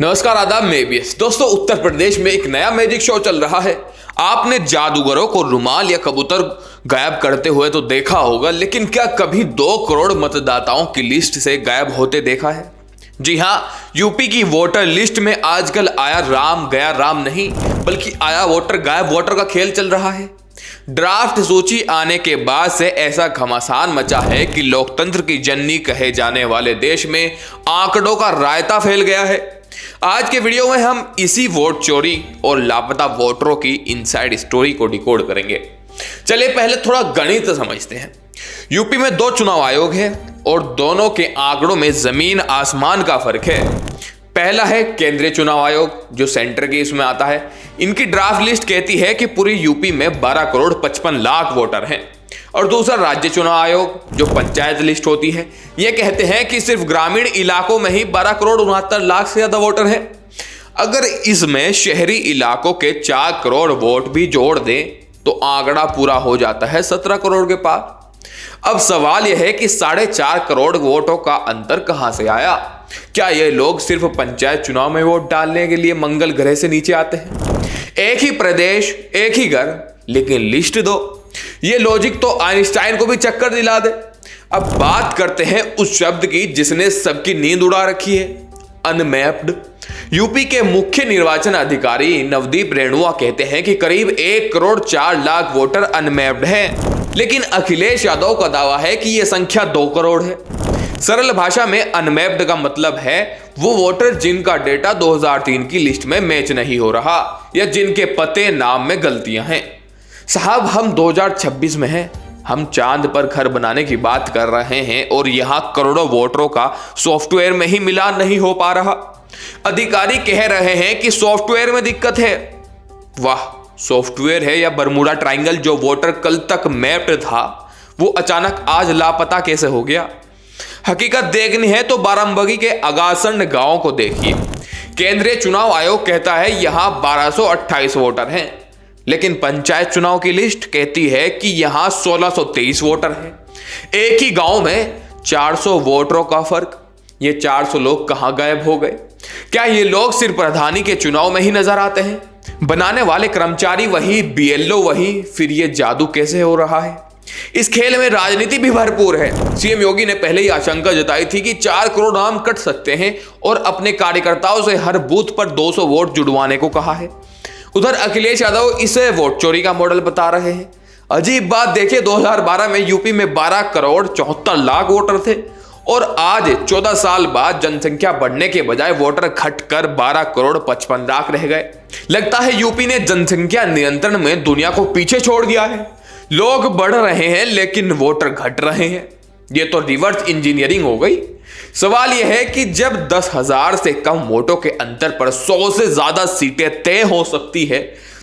नमस्कार, आदाब, मैं एबीएस। दोस्तों, उत्तर प्रदेश में एक नया मैजिक शो चल रहा है। आपने जादूगरों को रुमाल या कबूतर गायब करते हुए तो देखा होगा, लेकिन क्या कभी 2 करोड़ मतदाताओं की लिस्ट से गायब होते देखा है? जी हां, यूपी की वोटर लिस्ट में आजकल आया राम गया राम नहीं, बल्कि आया वोटर गायब वोटर का खेल चल रहा है। ड्राफ्ट सूची आने के बाद से ऐसा घमासान मचा है कि लोकतंत्र की जननी कहे जाने वाले देश में आंकड़ों का रायता फैल गया है। आज के वीडियो में हम इसी वोट चोरी और लापता वोटरों की इनसाइड स्टोरी को डिकोड करेंगे। चलिए पहले थोड़ा गणित समझते हैं। यूपी में 2 चुनाव आयोग है और दोनों के आंकड़ों में जमीन आसमान का फर्क है। पहला है केंद्रीय चुनाव आयोग, जो सेंटर के इसमें आता है। इनकी ड्राफ्ट लिस्ट कहती है कि पूरी यूपी में 12 करोड़ 55 लाख वोटर हैं। और दूसरा राज्य चुनाव आयोग, जो पंचायत लिस्ट होती है, ये कहते हैं कि सिर्फ ग्रामीण इलाकों में ही 12 करोड़ 69 लाख से ज्यादा वोटर हैं। अगर इसमें शहरी इलाकों के 4 करोड़ वोट भी जोड़ दें तो आंकड़ा पूरा हो जाता है 17 करोड़ के पार। अब सवाल यह है कि 4.5 करोड़ वोटों का अंतर कहां से आया? क्या ये लोग सिर्फ पंचायत चुनाव में वोट डालने के लिए मंगल ग्रह से नीचे आते हैं? एक ही प्रदेश, एक ही घर, लेकिन लिस्ट दो। ये लॉजिक तो आइंस्टाइन को भी चक्कर दिला दे। अब बात करते हैं उस शब्द की जिसने सबकी नींद उड़ा रखी है, अनमैप्ड। यूपी के मुख्य निर्वाचन अधिकारी नवदीप रेणुआ कहते हैं कि करीब 1 करोड़ 4 लाख वोटर अनमैप्ड हैं, लेकिन अखिलेश यादव का दावा है कि यह संख्या 2 करोड़ है। सरल भाषा में अनमैप्ड का मतलब है वो वोटर जिनका डेटा 2003 की लिस्ट में मैच नहीं हो रहा या जिनके पते नाम में गलतियां हैं। साहब, हम 2026 में हैं। हम चांद पर घर बनाने की बात कर रहे हैं और यहां करोड़ों वोटरों का सॉफ्टवेयर में ही मिलान नहीं हो पा रहा। अधिकारी कह रहे हैं कि सॉफ्टवेयर में दिक्कत है। वाह, सॉफ्टवेयर है या बरमूडा ट्रायंगल? जो वोटर कल तक मैप्ड था वो अचानक आज लापता कैसे हो गया? हकीकत देखनी है तो बाराबंकी के अगासंड गांव को देखिए। केंद्रीय चुनाव आयोग कहता है यहां 1228 वोटर हैं, लेकिन पंचायत चुनाव की लिस्ट कहती है कि यहां 1623 वोटर हैं। एक ही गांव में 400 वोटरों का फर्क। ये 400 लोग कहां गायब हो गए? क्या ये लोग सिर्फ प्रधानी के चुनाव में ही नजर आते हैं? बनाने वाले कर्मचारी वही, बीएलओ वही, फिर ये जादू कैसे हो रहा है? इस खेल में राजनीति भी भरपूर है। सीएम योगी ने पहले ही आशंका जताई थी कि 4 करोड़ नाम कट सकते हैं और अपने कार्यकर्ताओं से हर बूथ पर 200 वोट जुड़वाने को कहा है। उधर अखिलेश यादव इसे वोट चोरी का मॉडल बता रहे हैं। अजीब बात देखिए, 2012 में यूपी में 12 करोड़ 74 लाख वोटर थे और आज 14 साल बाद जनसंख्या बढ़ने के बजाय वोटर घटकर 12 करोड़ 55 लाख रह गए। लगता है यूपी ने जनसंख्या नियंत्रण में दुनिया को पीछे छोड़ दिया है। लोग बढ़ रहे हैं लेकिन वोटर घट रहे हैं। यह तो रिवर्स इंजीनियरिंग हो गई। सवाल यह है कि जब 10,000 से कम वोटों के अंतर पर 100 से ज्यादा सीटें तय हो सकती है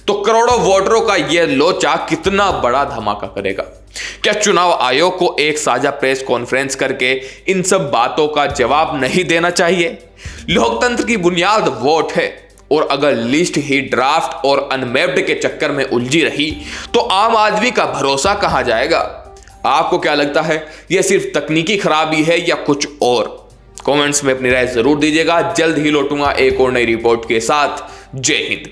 तो करोड़ों वोटरों का यह लोचा कितना बड़ा धमाका करेगा? क्या चुनाव आयोग को एक साझा प्रेस कॉन्फ्रेंस करके इन सब बातों का जवाब नहीं देना चाहिए? लोकतंत्र की बुनियाद वोट है और अगर लिस्ट ही ड्राफ्ट और अनमैप्ड के चक्कर में उलझी रही तो आम आदमी का भरोसा कहां जाएगा? आपको क्या लगता है, यह सिर्फ तकनीकी खराबी है या कुछ और? कमेंट्स में अपनी राय जरूर दीजिएगा। जल्द ही लौटूंगा एक और नई रिपोर्ट के साथ। जय हिंद।